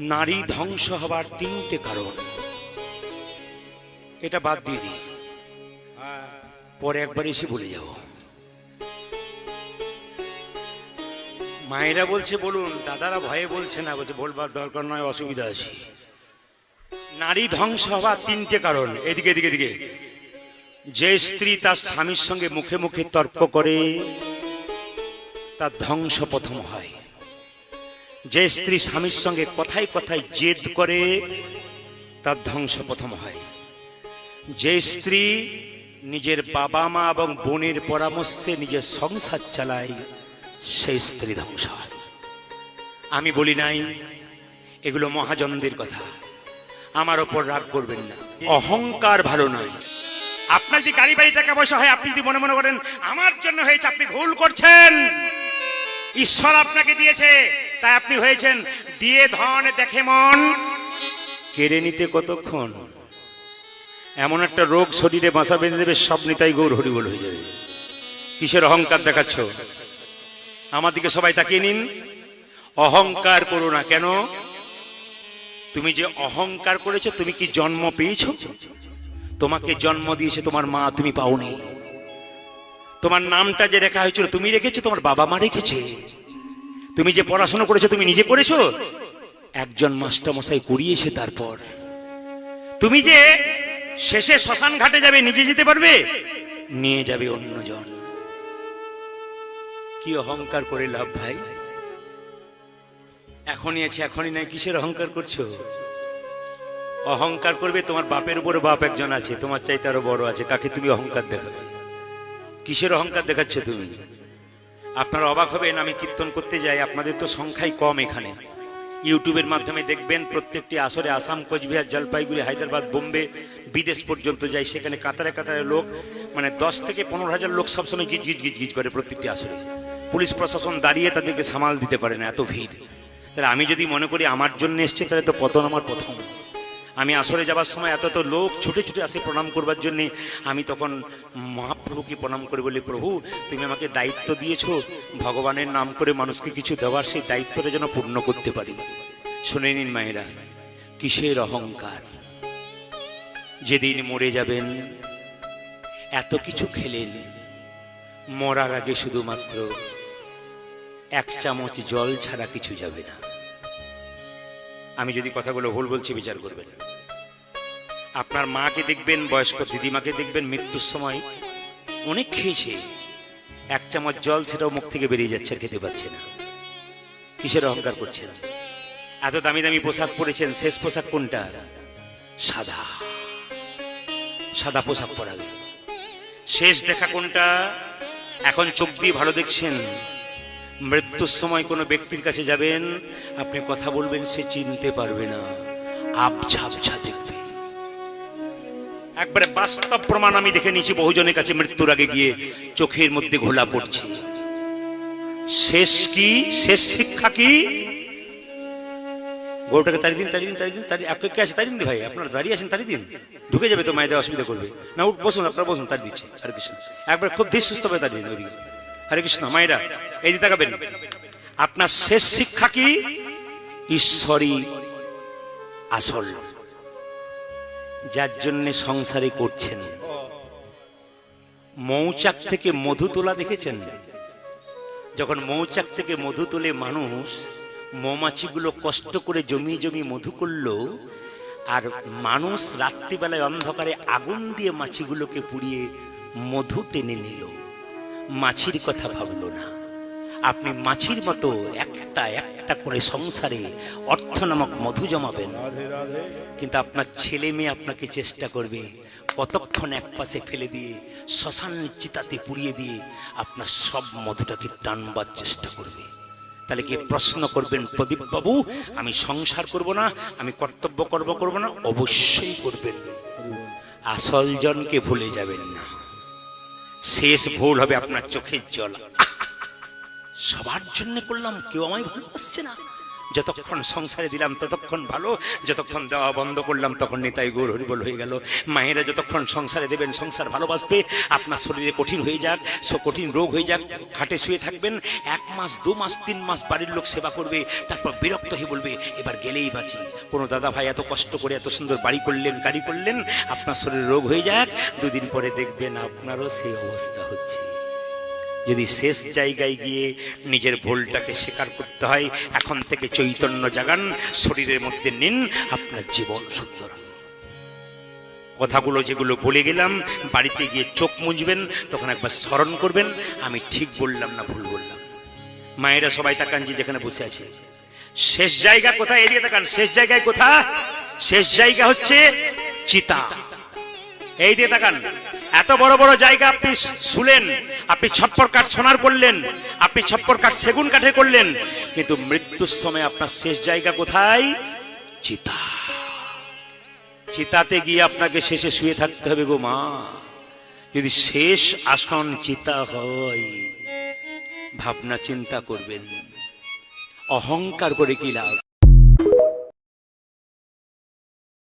নারী ধ্বংস হবার তিনটে কারণ, এটা বাদ দিয়ে দিই, পরে একবার এসে বলে যাব। মায়েরা বলছে বলুন, দাদারা ভয়ে বলছে না, বলছে বলবার দরকার নয়, অসুবিধা আছে। নারী ধ্বংস হবার তিনটে কারণ, এদিকে এদিকে এদিকে। যে স্ত্রী তার স্বামীর সঙ্গে মুখে মুখে তর্ক করে তার ধ্বংস প্রথম হয়। যে স্ত্রী স্বামীর সঙ্গে কথায় কথায় জেদ করে তার ধ্বংস প্রথম হয়। যে স্ত্রী নিজের বাবা মা এবং বোনের পরামর্শে নিজের সংসার চালায় সেই স্ত্রী ধ্বংস হয়। আমি বলি নাই, এগুলো মহাজনদের কথা, আমার ওপর রাগ করবেন না। অহংকার ভালো নয়। আপনার যদি গাড়ি বাড়ি টাকা পয়সা হয়, আপনি যদি মনে মনে করেন আমার জন্য হয়েছে, আপনি ভুল করছেন। ঈশ্বর আপনাকে দিয়েছে, তাই আপনি হয়েছেন। দিয়ে ধন দেখে মন কেড়ে নিতে কতক্ষণ। এমন একটা রোগ শরীরে বাসা বেঁধে দেবে, সব নিতাই গৌর হরিবল হয়ে যাবে। কিসের অহংকার দেখাচ্ছ? আমার দিকে সবাই তাকিয়ে নিন। অহংকার করো না। কেন? তুমি যে অহংকার করেছো, তুমি কি জন্ম পেয়েছো? তোমাকে জন্ম দিয়েছে তোমার মা, তুমি পাওনি। তোমার নামটা যে রেখা হয়েছিল তুমি রেখেছো, তোমার বাবা মা রেখেছে। তুমি যে পড়াশোনা করেছো তুমি নিজে করেছো, একজন মাস্টার মশাই করিয়েছে। তারপর তুমি যে শেষে শ্মশান ঘাটে যাবে, নিজে যেতে পারবে? নিয়ে যাবে অন্যজন। কি অহংকার করে লাভ ভাই? এখনই আছে এখনই নাই, কিসের অহংকার করছো? অহংকার করবে তোমার বাপের উপরে বাপ একজন আছে, তোমার চাইতে আরো বড় আছে, কাকে তুমি অহংকার দেখাবে? কিসের অহংকার দেখাচ্ছ তুমি? আপনারা অবাক হবেন, আমি কীর্তন করতে যাই, আপনাদের তো সংখ্যাই কম এখানে। ইউটিউবের মাধ্যমে দেখবেন প্রত্যেকটি আসরে আসাম, কোচবিহার, জলপাইগুড়ি, হায়দ্রাবাদ, বোম্বে, বিদেশ পর্যন্ত যাই, সেখানে কাতারে কাতারে লোক, মানে 10 থেকে 15,000 লোক সবসময় গিজ গিজ গিজ গিজ করে প্রত্যেকটি আসরে। পুলিশ প্রশাসন দাঁড়িয়ে তাদেরকে সামাল দিতে পারে না, এত ভিড়। তাহলে আমি যদি মনে করি আমার জন্য এসছে, তাহলে তো পতন আমার প্রথম। আমি আসরে যাবার সময় এত লোক ছুটে ছুটে আসে প্রণাম করবার জন্যে, আমি তখন মহাপ্রভুকে প্রণাম করে বলি, প্রভু তুমি আমাকে দায়িত্ব দিয়েছো ভগবানের নাম করে মানুষকে কিছু দেওয়ার, সেই দায়িত্বটা যেন পূর্ণ করতে পারি। শুনে নিন মায়েরা, কিসের অহংকার? যেদিন মরে যাবেন, এত কিছু খেলেন, মরার আগে শুধুমাত্র 1 চামচ জল ছাড়া কিছু যাবে না। আমি যদি কথাগুলো ভুল বলছি বিচার করবেন। আপনার মাকে দেখবেন, বয়স্ক দিদিমাকে দেখবেন, মৃত্যুর সময় অনেক খেয়েছে, 1 চামচ জল সেটাও মুখ থেকে বেরিয়ে যাচ্ছে, খেতে পাচ্ছে না। কিসের অহংকার করছেন? এত দামি দামি পোশাক পরেছেন, শেষ পোশাক কোনটা? সাদা। সাদা পোশাক পরাবে। শেষ দেখা কোনটা? এখন চোখ দিয়ে ভালো দেখছেন, মৃত্যুর সময় কোনো ব্যক্তির কাছে যাবেন, আপনি কথা বলবেন, সে চিনতে পারবে না, আবছা আবছা দেখবে। একবারে বাস্তব প্রমাণ আমি দেখে নিয়েছি বহুজনের কাছে, মৃত্যুর আগে গিয়ে চোখের মধ্যে ঘোলা পড়ছে। শেষ কি? শেষ শিক্ষা কি? গরুটাকে তাড়ি দিন, তাড়ি দিন, তাড়ি দিন, তাড়ি। কে আছে? তাড়ি দিন ভাই, আপনারা দাঁড়িয়ে আছেন, তাড়ি দিন। ঢুকে যাবে তো, মায়েদের অসুবিধা করবে না। বসুন, আপনারা বসুন, তাড়ি দিচ্ছে। হরে কৃষ্ণ। একবার খুব ধীর সুস্থ ভাবে তাড়ি দিন ওইদিকে। হরে কৃষ্ণ। মায়েরা এই দিকে তাকাবেন। আপনার শেষ শিক্ষা কি? ঈশ্বরই আসল, যার জন্য সংসারে করছেন। মৌচাক থেকে মধু তোলা দেখেছেন? যখন মৌচাক থেকে মধু তোলে মানুষ, মৌমাছিগুলো কষ্ট করে জমিয়ে জমিয়ে মধু করলো, আর মানুষ রাত্রিবেলায় অন্ধকারে আগুন দিয়ে মাছিগুলোকে পুড়িয়ে মধু টেনে নিল, মাছির কথা ভাবলো না। আপনি মাছির মতো একটা একটা করে সংসারে অর্থ নামক মধু জমাবেন, কিন্তু আপনার ছেলে মেয়ে আপনাকে চেষ্টা করবে কতক্ষণ এক পাশে ফেলে দিয়ে শ্মশান চিতাতে পুড়িয়ে দিয়ে আপনার সব মধুটাকে টানবার চেষ্টা করবে। তাহলে কি প্রশ্ন করবেন, প্রদীপ বাবু আমি সংসার করব না, আমি কর্তব্য কর্ম করব না? অবশ্যই করবেন। আসল জনকে ভুলে যাবেন না। শেষ ভুল হবে আপনার চোখের জল। সবার জন্য করলাম, কেউ আমায় ভালোবাসছে না, যতক্ষণ সংসারে দিলাম ততক্ষণ ভালো, যতক্ষণ দেওয়া বন্ধ করলাম তখন নিতাই গৌর হরিবল হয়ে গেল। মায়েরা যতক্ষণ সংসারে দেবেন সংসার ভালোবাসবে। আপনার শরীরে কঠিন হয়ে যাক, কঠিন রোগ হয়ে যাক, খাটে শুয়ে থাকবেন, 1 মাস 2 মাস 3 মাস বাড়ির লোক সেবা করবে, তারপর বিরক্ত হয়ে বলবে এবার গেলেই বাঁচি। কোনো দাদা ভাই এত কষ্ট করে এত সুন্দর বাড়ি করলেন, গাড়ি করলেন, আপনার শরীরে রোগ হয়ে যাক, 2 দিন পরে দেখবেন আপনারও সেই অবস্থা হচ্ছে। যদি শেষ জায়গায় গিয়ে নিজের ভুলটাকে স্বীকার করতে হয়, এখন থেকে চৈতন্য জাগান, শরীরের মধ্যে নিন, আপনার জীবন সুন্দর। কথাগুলো যেগুলো বলে গেলাম বাড়িতে গিয়ে চোখ মুজবেন, তখন একবার স্মরণ করবেন আমি ঠিক বললাম না ভুল বললাম। মায়েরা সবাই তাকান যে যেখানে বসে আছে, শেষ জায়গা কোথায়? এড়িয়ে তাকান। শেষ জায়গায় কোথা? শেষ জায়গা হচ্ছে চিতা। এই দিয়ে তাকান। এত বড় বড় জায়গা আপনি শুলেন, আপনি ছপ্পর কাঠ সোনার করলেন, আপনি ছপ্পর কাঠ সেগুন কাঠে করলেন, কিন্তু মৃত্যুর সময় আপনার শেষ জায়গা কোথায়? চিতা। চিতাতে গিয়ে আপনাকে শেষে শুয়ে থাকতে হবে গো মা। যদি শেষ আসন চিতা হয়, ভাবনা চিন্তা করবেন, অহংকার করে কি লাভ?